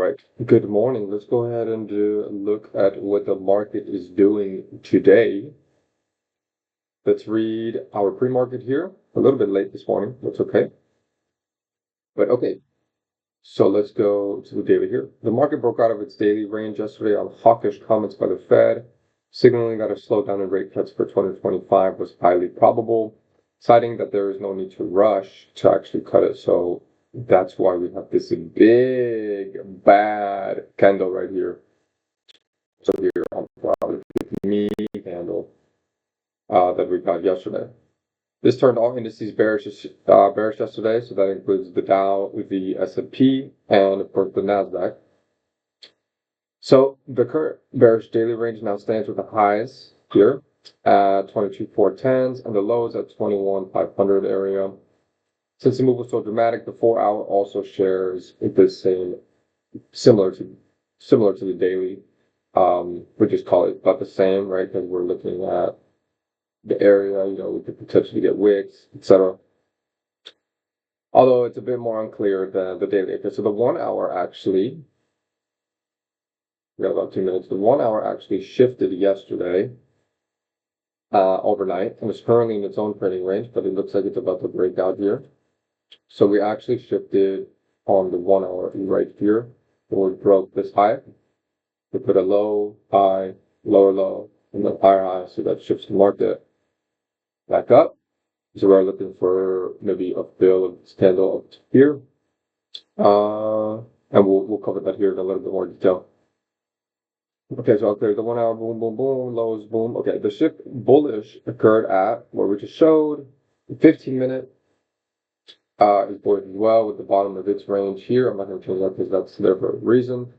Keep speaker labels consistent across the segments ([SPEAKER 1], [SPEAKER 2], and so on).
[SPEAKER 1] right. Good morning. Let's go ahead and look at what the market is doing today. Let's read our pre-market here. A little bit late this morning. That's okay. But okay. So let's go to the daily here. The market broke out of its daily range yesterday on hawkish comments by the Fed, signaling that a slowdown in rate cuts for 2025 was highly probable, citing that there is no need to rush to actually cut it. So that's why we have this big bad candle right here. So here on the 50 candle that we got yesterday. This turned all indices bearish yesterday, so that includes the Dow, the S&P, and of course the Nasdaq. So the current bearish daily range now stands with the highs here at 22,410s and the lows at 21,500 area. Since the move was so dramatic, the 4-hour also shares the same, similar to the daily. We just call it about the same, right? Because we're looking at the area, we could potentially get wicks, etc. Although it's a bit more unclear than the daily. Okay, so the 1 hour actually, we got about 2 minutes. The 1 hour actually shifted yesterday overnight and is currently in its own trading range, but it looks like it's about to break out here. So we actually shifted on the 1 hour right here, where we broke this high. We put a low, high, lower low, and then higher high, so that shifts the market back up. So we're looking for maybe a fill of this candle up to here. And we'll cover that here in a little bit more detail. Okay, so okay, the 1 hour boom, boom, boom, lows, boom. Okay, the shift bullish occurred at where we just showed. The 15-minute is bullish as well with the bottom of its range here. I'm not going to change that because that's there for a reason.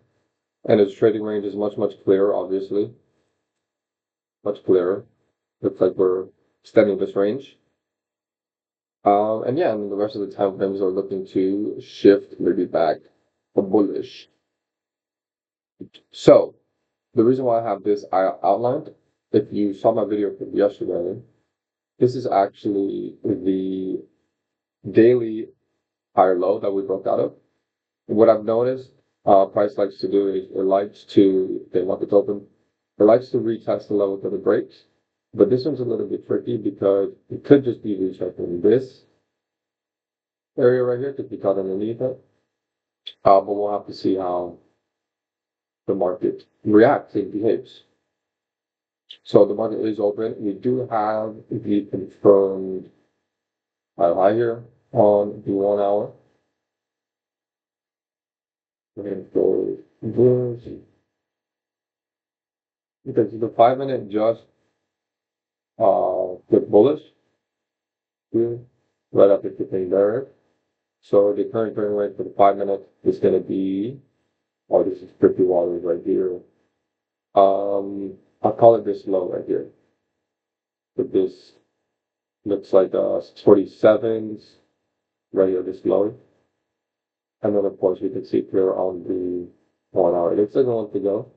[SPEAKER 1] And its trading range is much, much clearer, obviously. Much clearer. Looks like we're extending this range. And yeah, and the rest of the time frames are looking to shift maybe back for bullish. So the reason why I have this outlined, if you saw my video from yesterday, this is actually the daily higher low that we broke out of. What I've noticed, price likes to do is the market's open, it likes to retest the level that it breaks. But this one's a little bit tricky because it could just be retesting this area right here to be caught underneath it. But we'll have to see how the market reacts and behaves. So the market is open. We do have the confirmed high here on the 1 hour. We're going to go bullish. Because the 5-minute just with bullish here, right after tipping there. So the current trading rate for the 5-minute is going to be, oh, this is pretty water right here. I'll call it this low right here. But this looks like 47s right here, this low. And then of course we can see here on the 1 hour. It looks like it wants to go.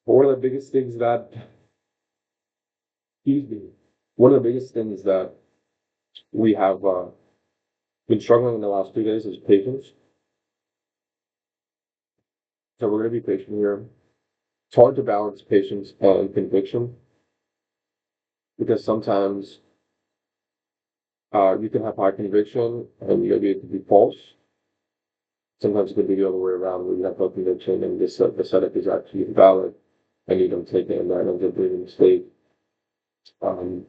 [SPEAKER 1] One of the biggest things that, one of the biggest things that we have been struggling in the last 2 days is patience. So we're going to be patient here. It's hard to balance patience and conviction because sometimes you can have high conviction and maybe it could be false. Sometimes it could be the other way around where you have no conviction and the setup is actually valid and you don't take it and that ends up being a mistake. But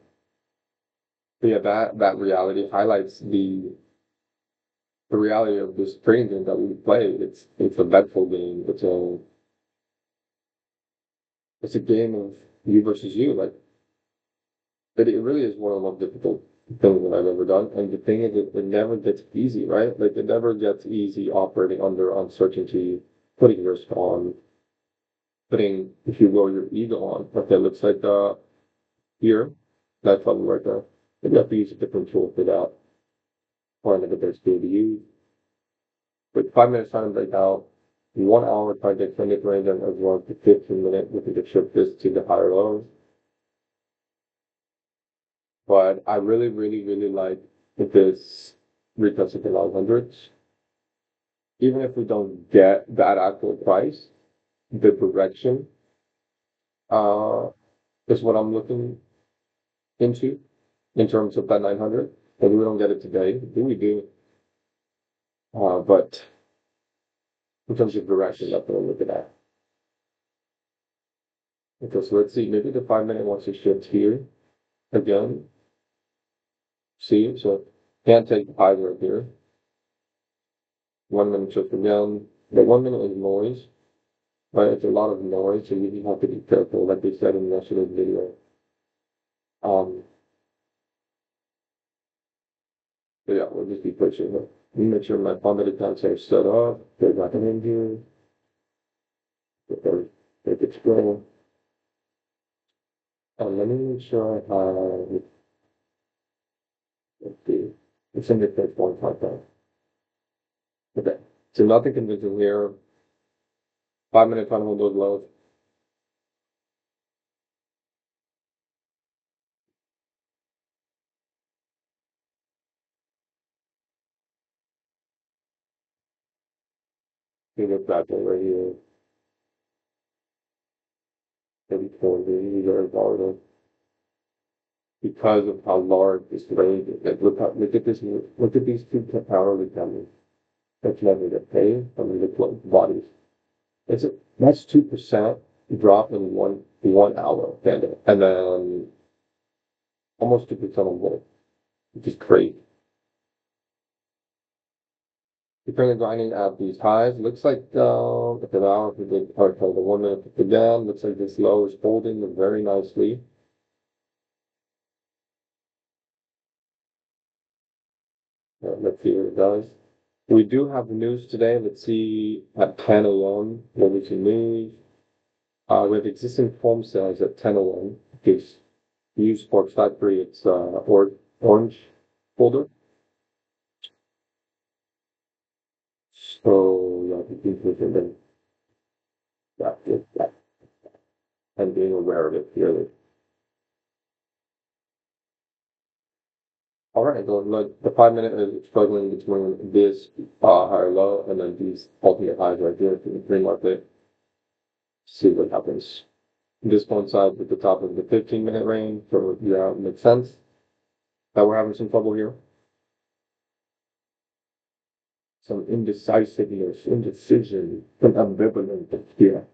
[SPEAKER 1] yeah, that reality highlights the reality of this trading game that we play. It's a mental game. It's a game of you versus you. Like it really is one of the most difficult things that I've ever done. And the thing is, it never gets easy, right? Like it never gets easy operating under uncertainty, putting risk on, putting, if you will, your ego on. Okay, it looks like here, that button right there. Maybe I have to use a different tool for that. Find like a best tool to use. With 5 minutes time to break out, 1 hour trying to extend it range and as well as the 15-minute, we can just shift this to the higher lows. But I really, really, really like this retest of the 900s. even if we don't get that actual price, the direction uh, is what I'm looking into in terms of that 900. Maybe we don't get it today. Maybe we do. But in terms of direction, that's what I'm looking at. Okay, so let's see. Maybe the 5 minute wants to shift here again. See, so can't take either here. 1 minute shift again. The 1 minute is noise, right? It's a lot of noise, so you have to be careful, like we said in yesterday's video. Um, so yeah, we'll just be pushing it. Make sure my 5 minute accounts are set up. There's nothing in here. Make it scroll. And let me make sure I have, let's see, it's in the 1.5. Okay, so nothing convincing here. 5 minute trying to hold those lows. See what's back right here. Maybe 40, very volatile. Because of how large this range is. Like, look at this, look at these two hourly candles. That's never the pay from the bodies. That's 2% drop in one hour candle, and then almost 2% on gold, which is crazy. We're currently grinding at these highs. Looks like at the hour for the 1 minute again. Looks like this low is holding very nicely. Let's see what it does. We do have news today. Let's see at 10:01 what we can move. We have existing foam cells at 10:01. Case use Sparks Factory. It's orange folder. So yeah, you can put it in that and being aware of it clearly. All right, so look, the 5 minute is struggling between this higher low and then these ultimate highs right here for the pre-market. See what happens. This coincides with the top of the 15 minute range, so yeah, it makes sense that we're having some trouble here. Some indecisiveness, indecision, some ambivalence here.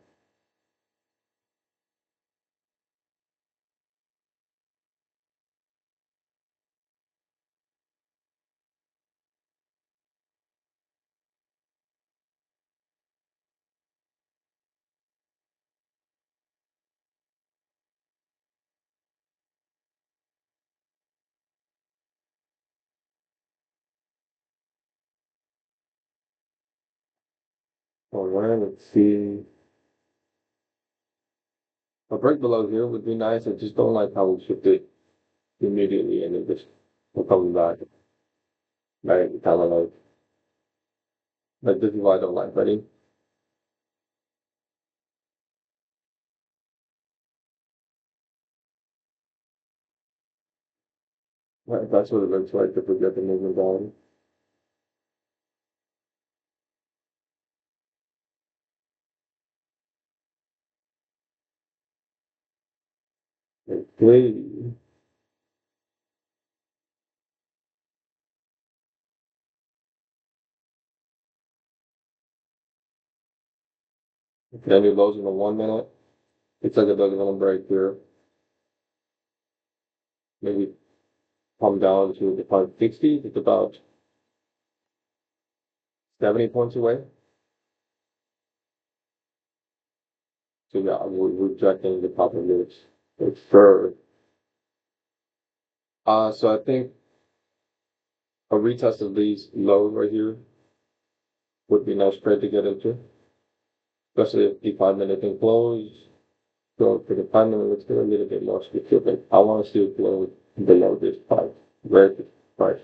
[SPEAKER 1] All right, let's see. A break below here would be nice. I just don't like how we shifted immediately and then just we're coming back. Right, kind of like this is why I don't like betting. Right, that's what it looks like if we get the movement on. Okay. Then your lows in the 1 minute. It's like a little break here. Maybe come down to the 560. It's about 70 points away. So yeah, we're rejecting the top of this. It's for so I think a retest of these lows right here would be a nice trade to get into, especially if the 5 minute can close. So for the 5 minute, let's get a little bit more specific. I want to see it close below this price, where this price.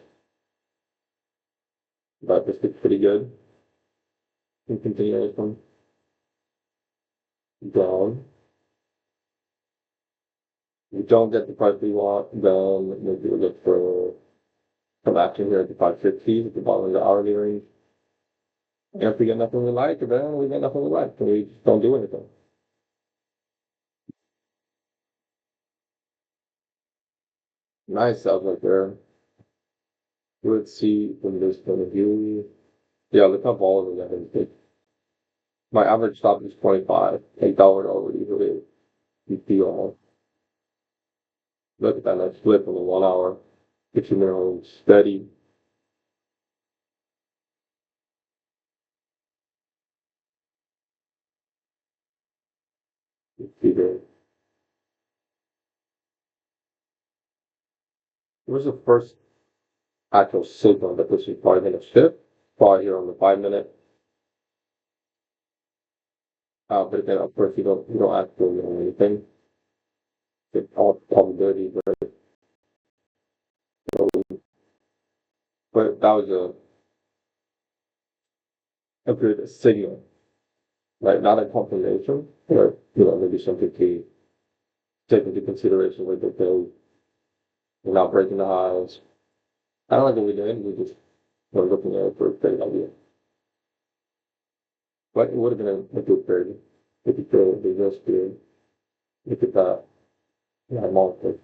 [SPEAKER 1] But this is pretty good. We continue this one down. We don't get the price we want, then maybe we'll look for some action here at the 550 at the bottom of the hourly range. And if we get nothing we like, then we get nothing we like, and we just don't do anything. Nice out right there. Let's see from this point of view. Yeah, look how volatile that is. My average stop is 25. And that would already really be feel. Look at that nice flip on the 1 hour. Get you know steady. See there. It was the first actual signal that this is probably going to shift. Probably here on the 5 minute. But then of course you don't actually know anything. It's all probability, but that was a good signal. Like not a confirmation, or maybe something to take into consideration with the thing. We're not breaking the highs. I don't like what we did. We just were looking at it for a great idea. But it would have been a good trade if you could the risk to look at that. Yeah, monster.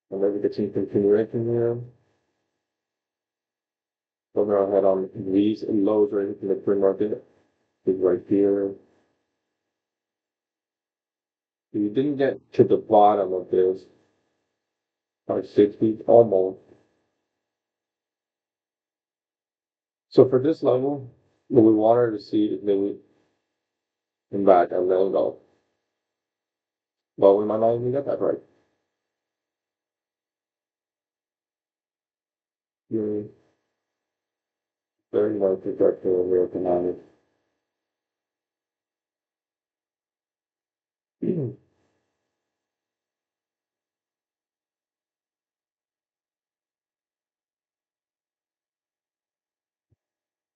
[SPEAKER 1] And maybe get some continuation here. Over our head on these lows right in the pre-market is right here. You didn't get to the bottom of this by 60 almost. So for this level, what we wanted to see is maybe come back and then go. Well, we might not even get that right. You're very much projected over economics.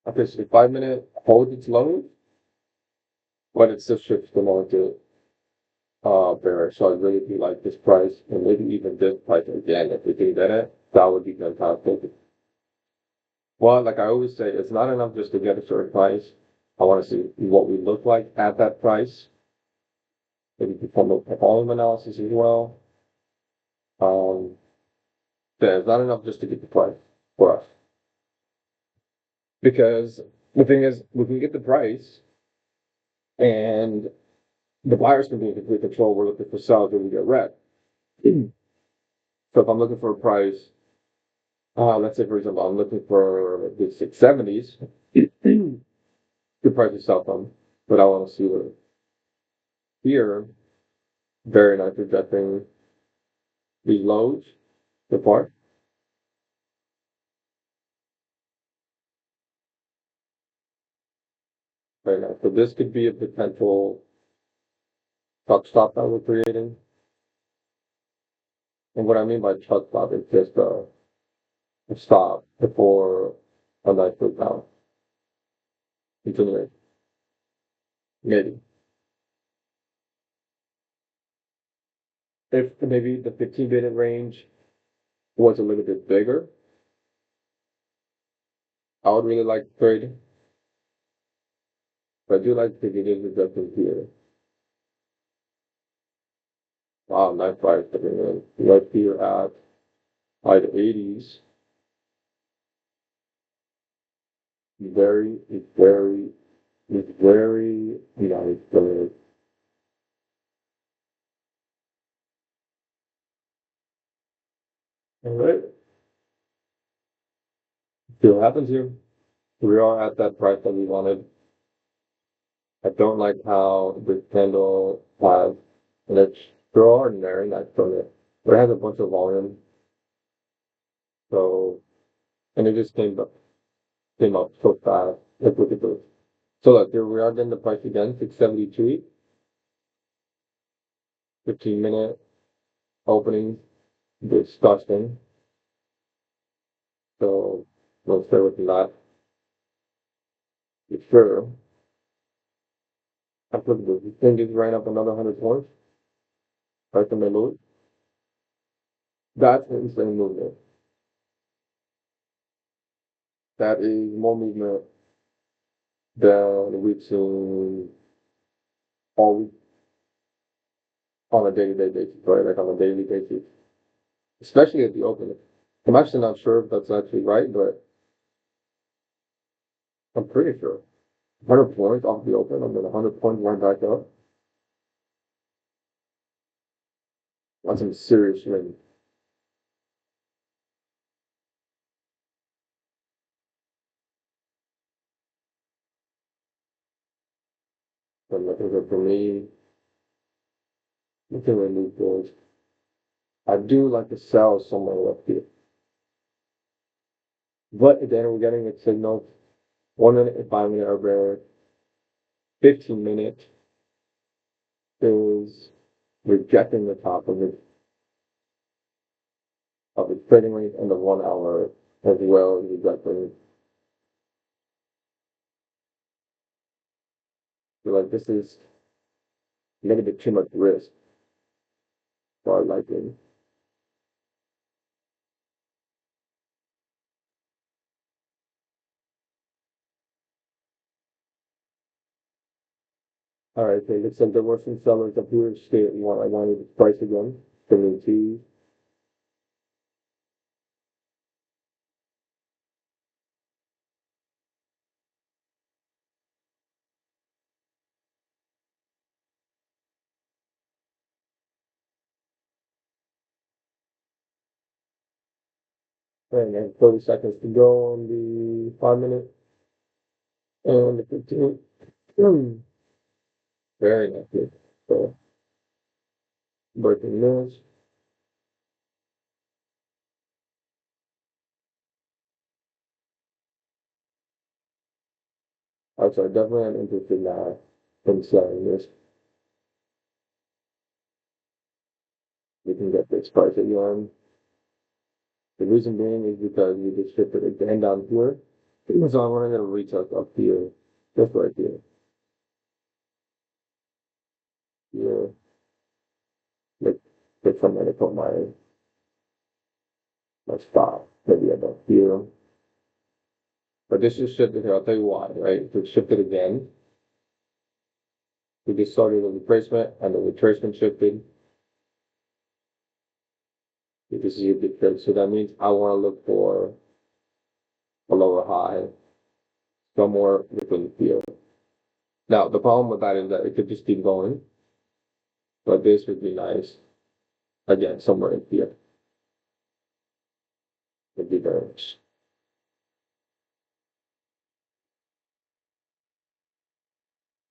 [SPEAKER 1] Okay, so the 5 minute hold its low, but it still shifts the market bearish. So I'd really be like this price and maybe even this price again. If we can get it, that would be fantastic. Well, like I always say, it's not enough just to get a certain price. I want to see what we look like at that price. Maybe perform a volume analysis as well. Um, it's not enough just to get the price for us. Because the thing is, we can get the price and the buyers can be in complete control. We're looking for sellers and we get red. So if I'm looking for a price, let's say for example, I'm looking for the 670s, good price to sell them, but I want to see what here, very nice rejecting these lows so far. Very nice. So this could be a potential truck stop that we're creating. And what I mean by truck stop is just a stop before a nice move down. Continuation. Maybe. If maybe the 15-minute range was a little bit bigger, I would really like to trade. But I do like to get into rejection here. Wow, nice price coming in. Right here at high 80s. Very, very, very nice. All right. See what happens here. We are at that price that we wanted. I don't like how the candle has an extraordinary nice from it. But it has a bunch of volume. So, and it just came up so fast. Let's look at this. So look, here we are getting the price again, 672, 15-minute opening, disgusting. So let's stay with that. For sure. I put the thing is right up another 100 points, right from the low. That's an insane movement. That is more movement than we've seen all week on a day-to-day basis, right? Like on a daily basis, especially at the open. I'm actually not sure if that's actually right, but I'm pretty sure. 100 points off the open, and then 100 points right back up. That's some serious swing. And I think that for me, looking at move forward, I do like to sell somewhere left here. But then we're getting a signal 1 minute and 5 minute are rare. 15 minute is rejecting the top of the trading range and the 1 hour as well as rejecting. Feel like this is a little bit too much risk for our liking. All right, okay. Looks like there were some sellers up here. Stay at one. I wanted to price again. Bringing two. And then 30 seconds to go on the 5 minute and the 15. Hmm. Very nice. So breaking news. Also, definitely I'm interested now in selling this. We can get this price again. The reason being is because we just shipped it again down here. So I want to get a retest up here, just right here. Yeah, like, like somewhere to put my stop, maybe about here. But this is shifted here. I'll tell you why, right? If it's shifted again, we just started the retracement and the retracement shifted. This is a big trade. So that means I want to look for a lower high somewhere within here. Now, the problem with that is that it could just keep going, but this would be nice. Again, somewhere in here would be very nice.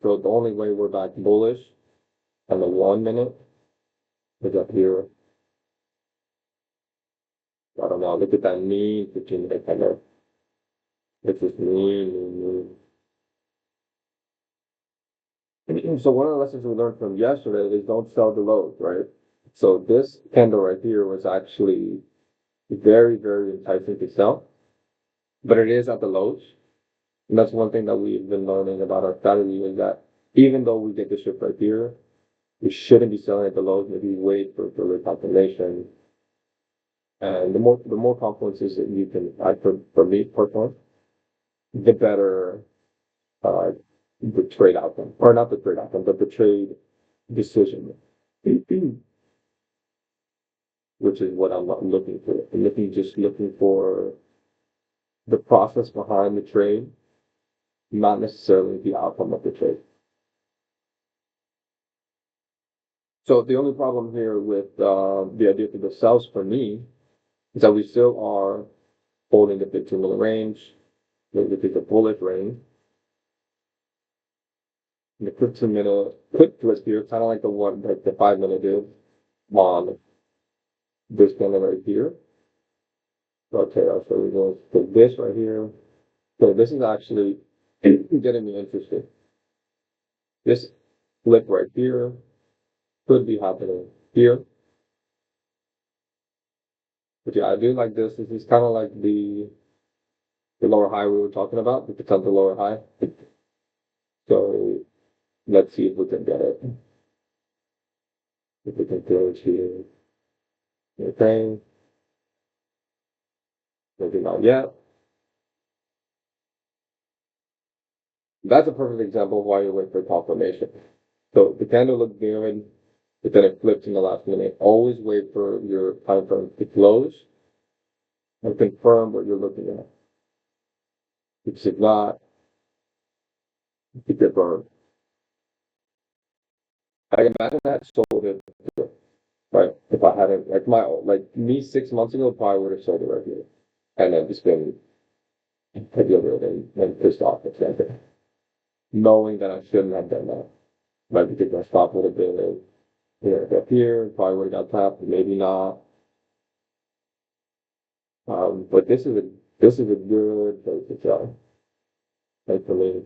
[SPEAKER 1] So the only way we're back bullish on the 1 minute is up here. I don't know. Look at that mean 15 minute candle. It's just mean. So one of the lessons we learned from yesterday is don't sell the lows, right? So this candle right here was actually very, very enticing to sell, but it is at the lows. And that's one thing that we've been learning about our strategy is that even though we get the shift right here, we shouldn't be selling at the lows. Maybe wait for further confirmation. And the more confluences that you can add for me personally, the better uh, the trade outcome, or not the trade outcome, but the trade decision, which is what I'm looking for. I'm looking for the process behind the trade, not necessarily the outcome of the trade. So the only problem here with the idea for the sells for me is that we still are holding the 15 minute range, maybe the bullet range. And the 15 minute could twist here, kind of like the one like the 5 minute did on this candle right here. Okay, I'll show you this. So this right here. So this is actually getting me interested. This flip right here could be happening here. But yeah, I do like this. This is kind of like the lower high we were talking about, the potential lower high. So let's see if we can get it. If we can go to the thing, maybe not yet. That's a perfect example of why you wait for confirmation. So the candle looked good, but then it flipped in the last minute. Always wait for your time frame to close and confirm what you're looking at. Because if not, you get burned. I imagine I had sold it, right? If I hadn't, like me 6 months ago, probably would have sold it right here. And then just been heavy and pissed off at something. Knowing that I shouldn't have done that. Maybe because my stop would have been up here, probably would have got tapped, maybe not. But this is a good place to sell. Like for me.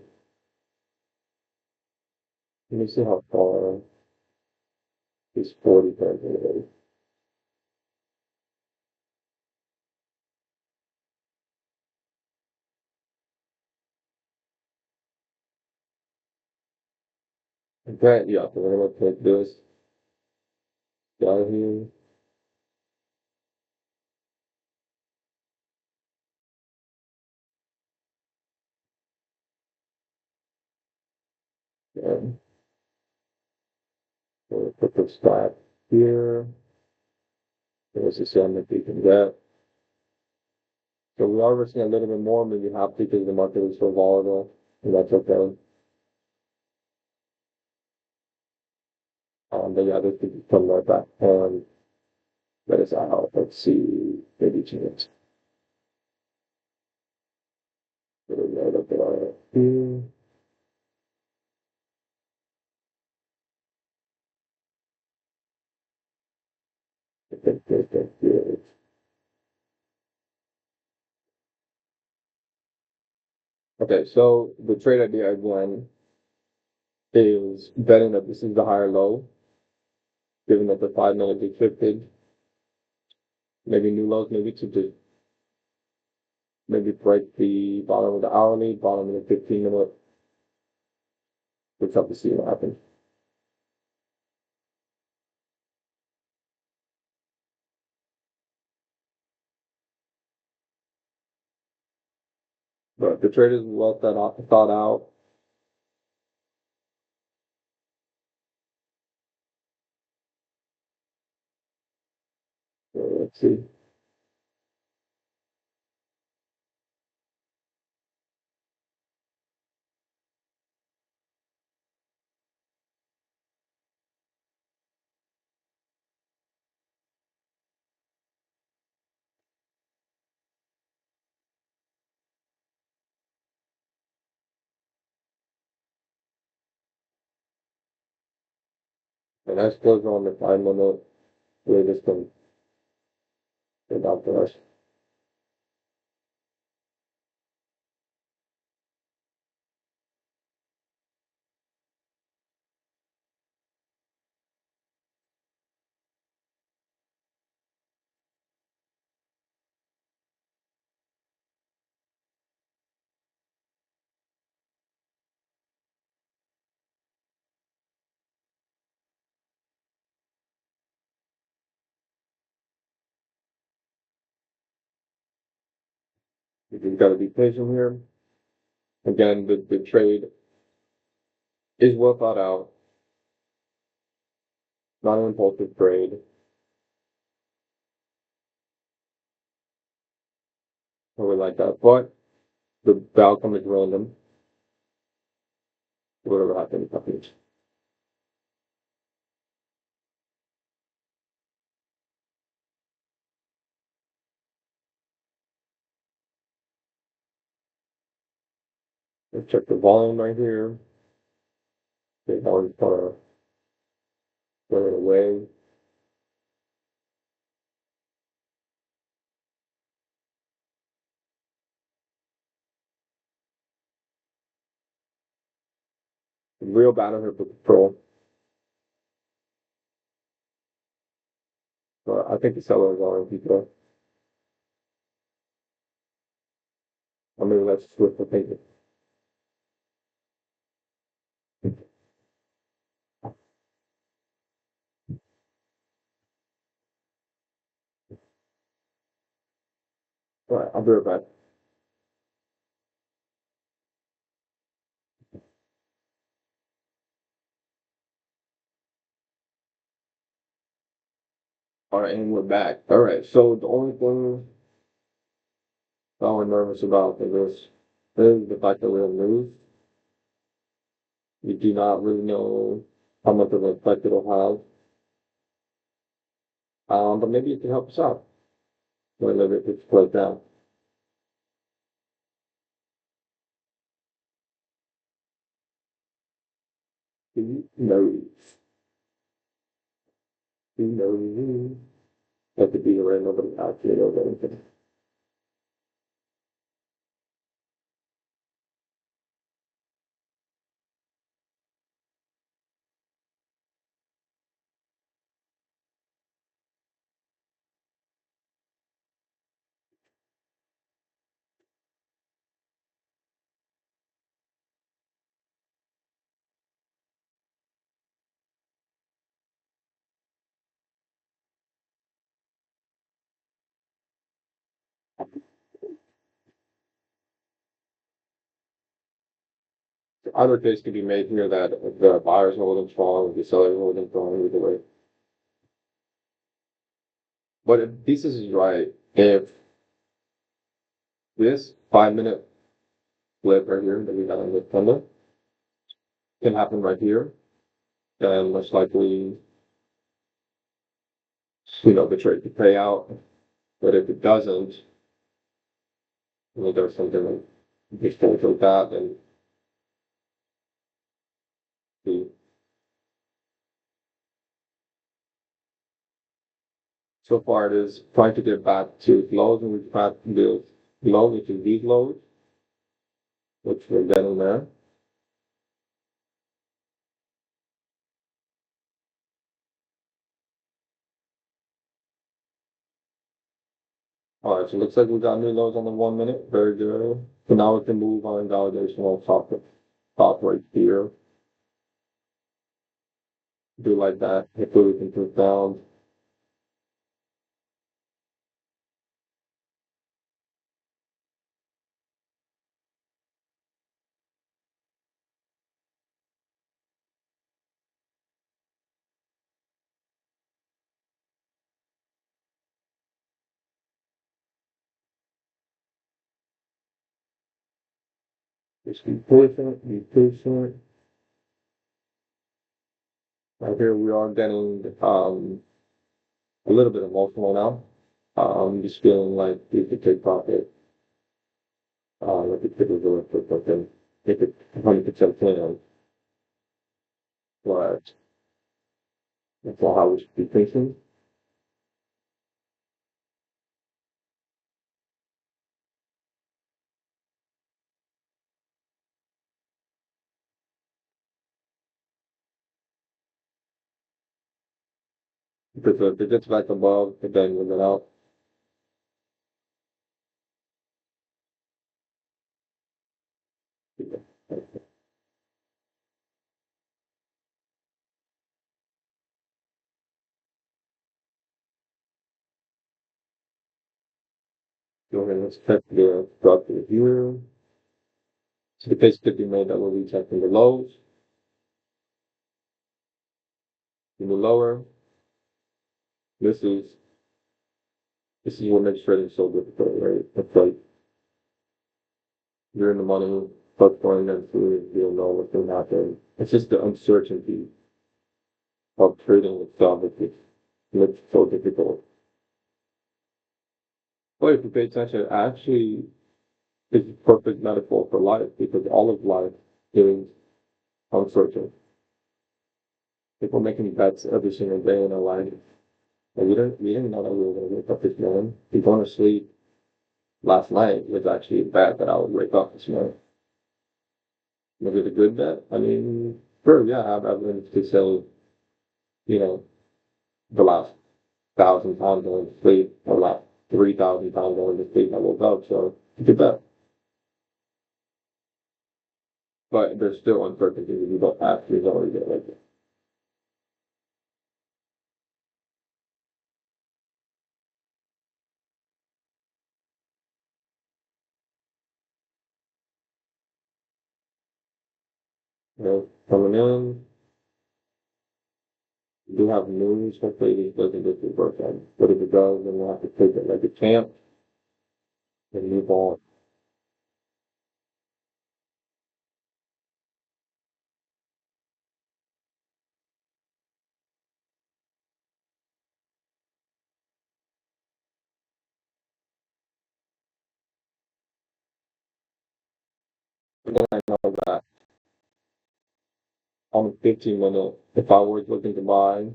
[SPEAKER 1] Let me see how far this 40 turns is. Okay, yeah, so we're gonna take this down here. And we'll put the stop here. There's the same that we can get. So we are risking a little bit more, maybe half because the market is so volatile, and that's okay. But yeah, this could come right back and let us out. Let's see, maybe chance. Right up there. Here. Good. Okay, so the trade idea again is betting that this is the higher low, given that the 5 minute is shifted, maybe new lows, maybe to just maybe break the bottom of the hourly, bottom of the 15 minute. Let's have to see what happens. But the trade is well thought out. So let's see. And that's close on the 5 minute. We're just going to get down for us. You just got to be patient here. Again, the trade is well thought out, not an impulsive trade. Or like that. But the outcome is random. Whatever happens, happens. Let's check the volume right here. The volume's kind of going away. Real battle here for control. But I think the seller is on people. I mean, let's switch the thinking. All right, I'll be right back. All right, and we're back. All right, so the only thing I'm nervous about for this is the fact that we're in news. We do not really know how much of an effect it'll have. But maybe it can help us out whenever it's played down. Who knows? Who knows? That could be around nobody actually knows anything. Either case could be made here that the buyers holding strong, the sellers holding strong either way. But if thesis is right, if this 5 minute flip right here that we got on the thunder can happen right here, then most likely, the trade could pay out. But if it doesn't, there's something like just like that, then the so far it is trying to get back to lows, and we've got the low, which is these lows, which we're getting there. All right, so it looks like we got new lows on the 1 minute. Very good. So now we can move on validation on top right here. Do like that. Hopefully we can push down. Just be patient, be patient. Right here we are getting a little bit emotional now. Just feeling like we could take profit. Like the could resort for something. Make it 100% plan. But that's not how we should be thinking. Because if it gets back above, then we're out. So let's check the structure here. So the case could be made that we'll be checking the lows in the lower. This is what makes trading so difficult, right? It's like you're in the money, but going into you don't know what's going to happen. It's just the uncertainty of trading itself that makes it so difficult. But if you pay attention, actually, it's a perfect metaphor for life because all of life is uncertain. People making bets every single day in our life. And we didn't know that we were going to wake up this morning. We going to sleep last night was actually a bet that I would wake up this morning. Was it a good bet? I mean, sure, yeah, I have evidence to say, you know, the last 1,000 times going to sleep, or last 3,000 times going to sleep, I woke up, so it's a bet. But there's still uncertainty if you don't actually know what you're like. Coming in, we do have news. Hopefully this doesn't just reverse that. But if it does, then we'll have to take it like a champ and move on. And then I know that on the 15 minute, if I was looking to buy,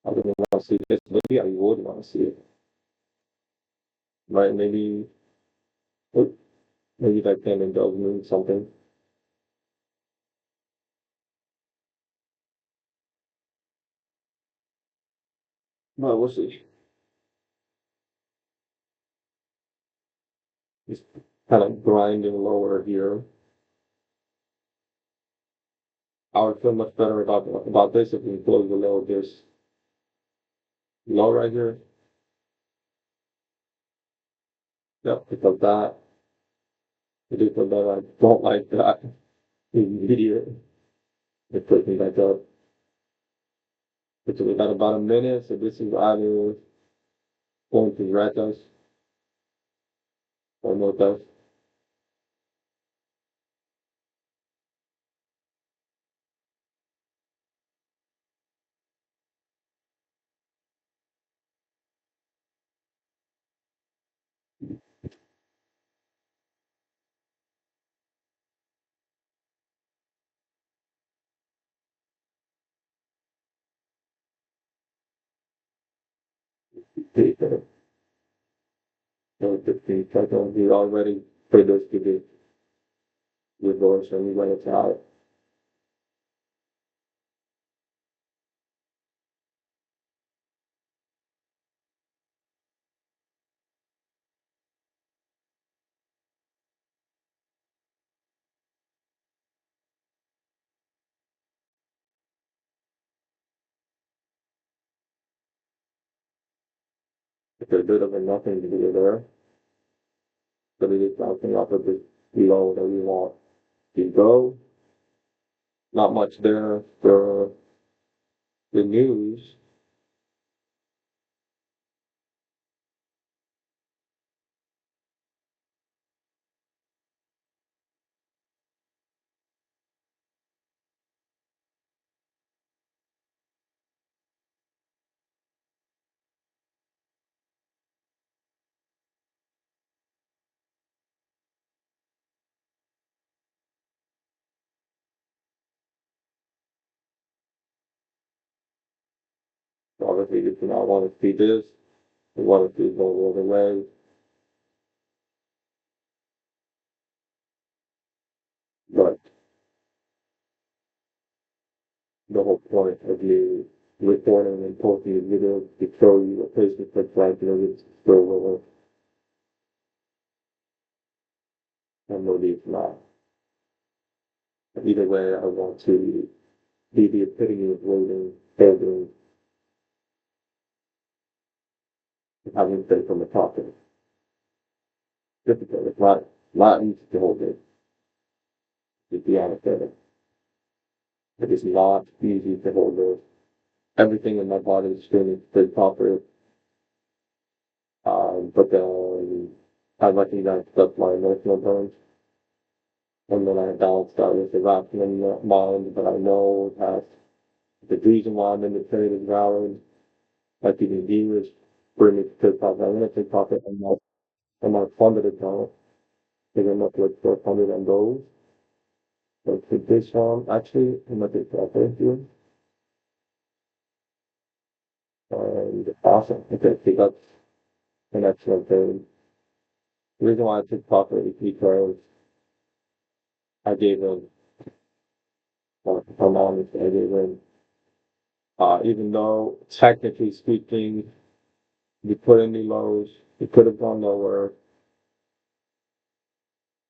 [SPEAKER 1] I wouldn't want to see this. Maybe I would want to see it. Right? Maybe that can indulge me in something. But we'll see. Just kind of grinding lower here. I would feel much better about this if we close below this low right here. Yep, because that I do feel better. I don't like that immediate. It put me back up. Which we got about a minute, so this is either going to rat us or no us. So 15 seconds, we already put this to the reverse and we went it out. It's a bit of a nothing to do there, but it is bouncing off of this low that we want to go. Not much there for the news. Obviously, we do not want to see this. We want to see it go the other way. But the whole point of me recording and posting these videos to show you what patients looks like, it's still willing and no need not. Either way, I want to be the epitome of waiting, building, having things from the top. It's difficult. It's not easy to hold it, to be honest with it. It is not easy to hold it. Everything in my body is screaming to proper. But then I recognize that's my emotional burn. And then I balance that with the rational mind that I know that the reason why I'm in the trade is valid. Like even viewers bring me to TikTok. I'm going to TikTok it on my funded account. They're going to look like 400 on those. So to this one, actually, I'm going to TikTok here. And awesome. Okay, so that's an excellent thing. The reason why I took profit is because I gave them, if I'm honest, I gave them, even though technically speaking, you put in the lows, you could have gone lower.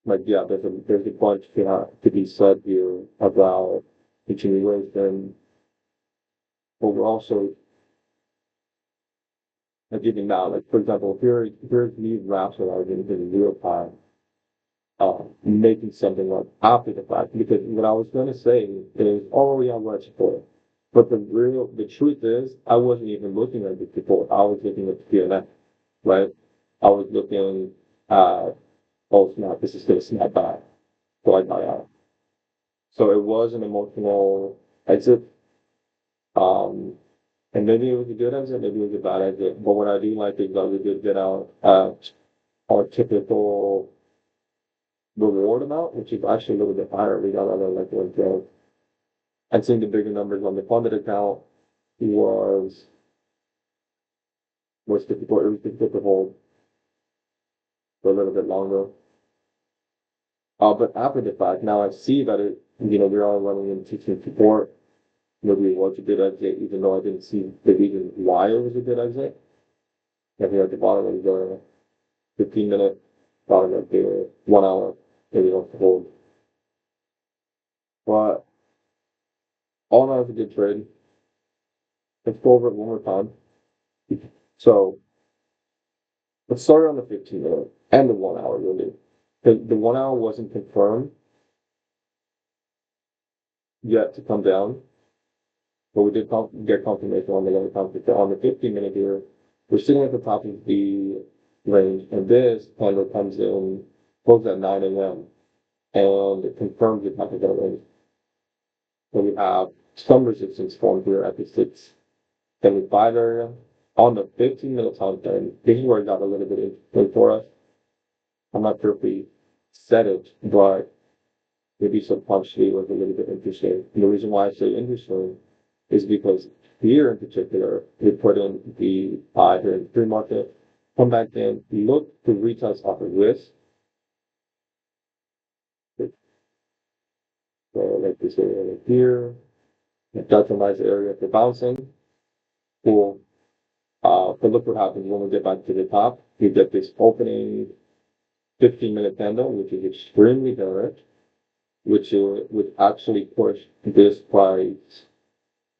[SPEAKER 1] Like, yeah, there's a bunch to be said here about continuation, but we're also like, giving now, like, for example, here's me rationalizing in real time. making something like after the fact. Because what I was going to say is, oh yeah, let's support it. But the truth is, I wasn't even looking at it before. I was looking at the PNF, right? I was looking at, oh snap, this is going to snap back. So I got out. So it was an emotional exit. Um, and maybe it was a good exit, maybe it was a bad exit. But what I do like is that we did get out at our typical reward amount, which is actually a little bit higher. We got out of like 112. And seeing the bigger numbers on the funded account was was difficult. It was difficult to hold for a little bit longer. But after the fact, now I see that we're all running into some support. Maybe it was a good exit, even though I didn't see the reason why it was a good exit. And here at the bottom of the 15-minute, bottom of the 1 hour, maybe don't hold. But all in all, it's a good trade. Let's go over it one more time. So let's start on the 15-minute and the 1 hour, really. The 1 hour wasn't confirmed yet to come down, but we did get confirmation on the lower time. On the 15-minute here, we're sitting at the top of the range, and this candle comes in close at 9 a.m. and it confirms the top of that range. So we have some resistance formed here at the 675 area. On the 15-minute time frame, this is where it got a little bit interesting for us. I'm not sure if we said it, but maybe subconsciously was a little bit interesting. And the reason why I say interesting is because here in particular, we put in the buy here in the free market, come back in, look to retest off of this. So like this area right here, that's a nice area for bouncing. Cool. But look what happens when we get back to the top. You get this opening 15-minute candle, which is extremely direct, which would actually push this price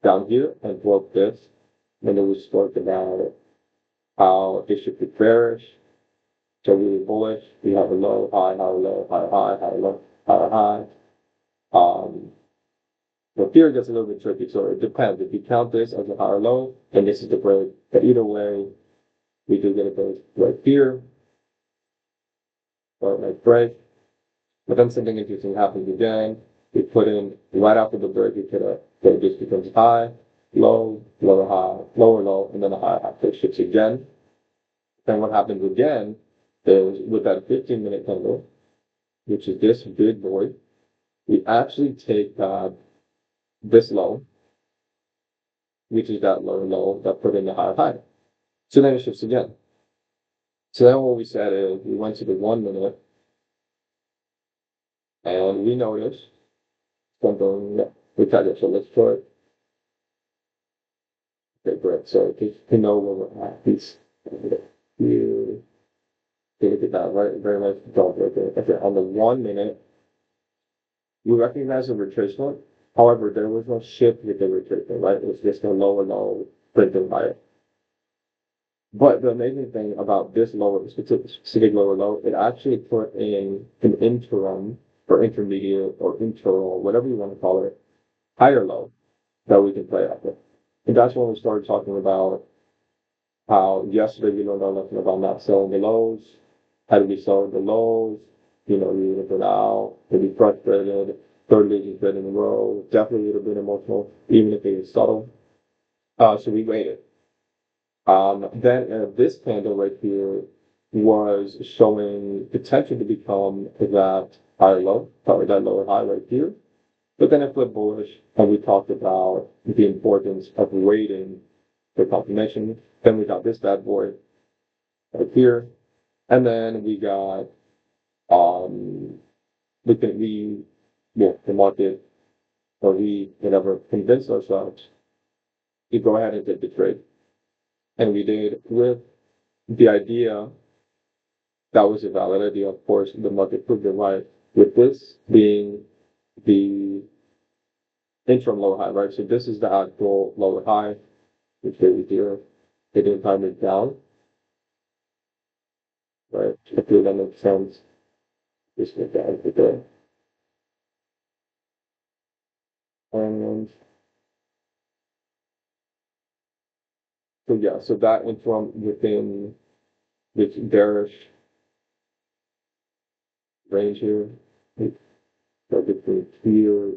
[SPEAKER 1] down here and broke this. And then we spoke about how it should be bearish. So we were bullish. We have a low, high, high, low, high, high, high, low, high, high. But here it gets a little bit tricky. So it depends. If you count this as a higher low, then this is the break. But either way, we do get a break right here. Or like break. But then something interesting happens again. We put in right after the break, we put a, so it just becomes high, low, lower high, lower low, and then a high high. So it shifts again. Then what happens again is with that 15-minute candle, which is this big boy, we actually take this low, which is that lower low that put in the higher high. So then it shifts again. So then what we said is we went to the 1 minute and we noticed something we cut it. So let's put, okay, great. So to know where we're at, you look at that, right? Very nice job right there. Okay, on the 1 minute, we recognize the retracement. However, there was no shift with the retracement, right? It was just a lower low printing higher. But the amazing thing about this lower, specific lower low, it actually put in an interim or intermediate or internal, whatever you want to call it, higher low that we can play after. And that's when we started talking about how yesterday we learned our lesson about not selling the lows, how do we sell the lows, you would put out, maybe frustrated, third losing trade in a row, definitely a little bit emotional, even if it is subtle. So we waited. Then this candle right here was showing potential to become that higher low, probably that lower high right here. But then it flipped bullish, and we talked about the importance of waiting for confirmation. Then we got this bad boy right here, and then we got the market, or we whatever convinced ourselves to go ahead and take the trade, and we did with the idea that was a valid idea. Of course, the market proved it right with this being the interim lower high, right? So this is the actual lower high, which is here. It didn't time it down, right? Hopefully that makes sense. Just get that out of there. And so yeah, so that went from within this bearish range here. So between here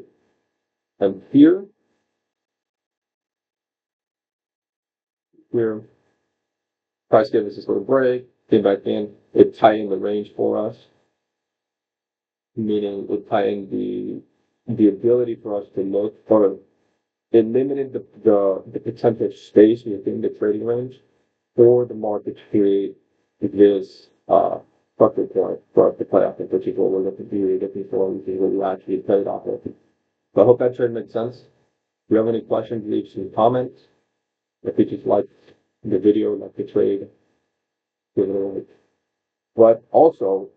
[SPEAKER 1] and here, where price gave us this little break, came back in, it tightened the range for us, meaning it tightened the ability for us to look, or it limited the potential space within the trading range for the market to create this structure point for us to play off, in which is what we're looking for, which is what we actually played off of. So I hope that trade makes sense. If you have any questions, leave some comments. If you just like the video, like the trade, give it a like. But also,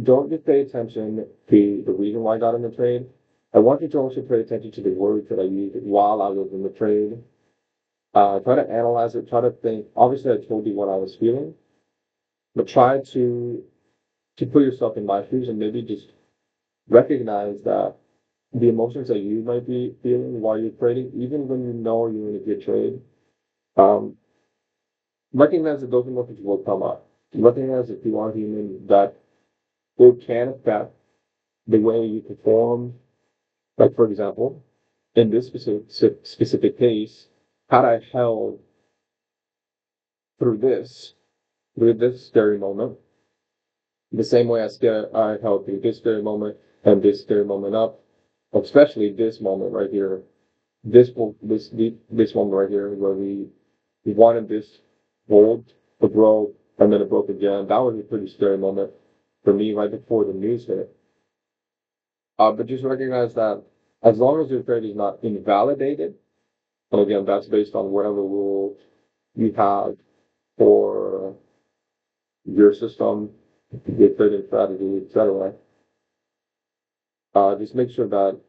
[SPEAKER 1] don't just pay attention to the reason why I got in the trade. I want you to also pay attention to the words that I used while I was in the trade. Try to analyze it, try to think. Obviously, I told you what I was feeling, but try to put yourself in my shoes and maybe just recognize that the emotions that you might be feeling while you're trading, even when you know you're in a good trade, um, recognize that those emotions will come up. Recognize that you are human, that it can affect the way you perform. Like, for example, in this specific case, had I held through this very moment, the same way I held through this very moment and this very moment up, especially this moment right here, this moment right here where we wanted this hold to grow and then it broke again. That was a pretty scary moment for me right before the news hit. But just recognize that as long as your trade is not invalidated, and again, that's based on whatever rules you have for your system, your trading strategy, etc. Just make sure that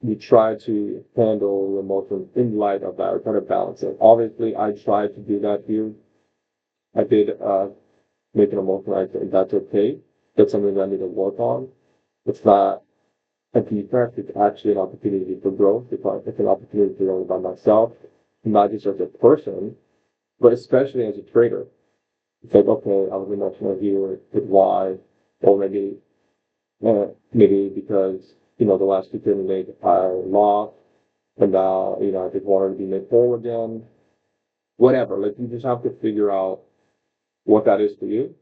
[SPEAKER 1] you try to handle your emotions in light of that, or try to balance it. Obviously, I tried to do that here. I did make an emotional exit. That's okay. That's something that I need to work on. It's not a defect. It's actually an opportunity for growth. It's an opportunity to learn about myself, not just as a person, but especially as a trader. It's like, okay, I was emotional here with why, or maybe because, the last two trading days I lost, and now, I just wanted to be made whole again. Whatever. Like, you just have to figure out what that is for you.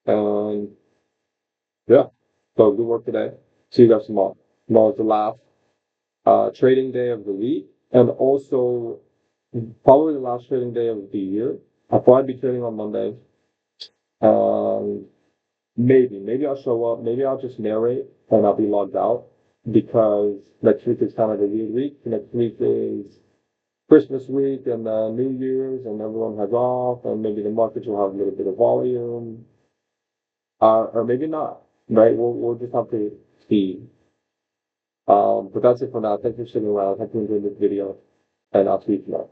[SPEAKER 1] And yeah, so good work today. See you guys tomorrow. Tomorrow's the last trading day of the week, and also probably the last trading day of the year. I'll probably be trading on Monday. Um, maybe I'll show up. Maybe I'll just narrate and I'll be logged out because next week is kind of a weird week. Next week is Christmas week and New Year's, and everyone has off, and maybe the markets will have a little bit of volume, or maybe not. Right? We'll just have to see. But that's it for now. Thanks for sticking around. Thanks for enjoying this video, and I'll see you tomorrow.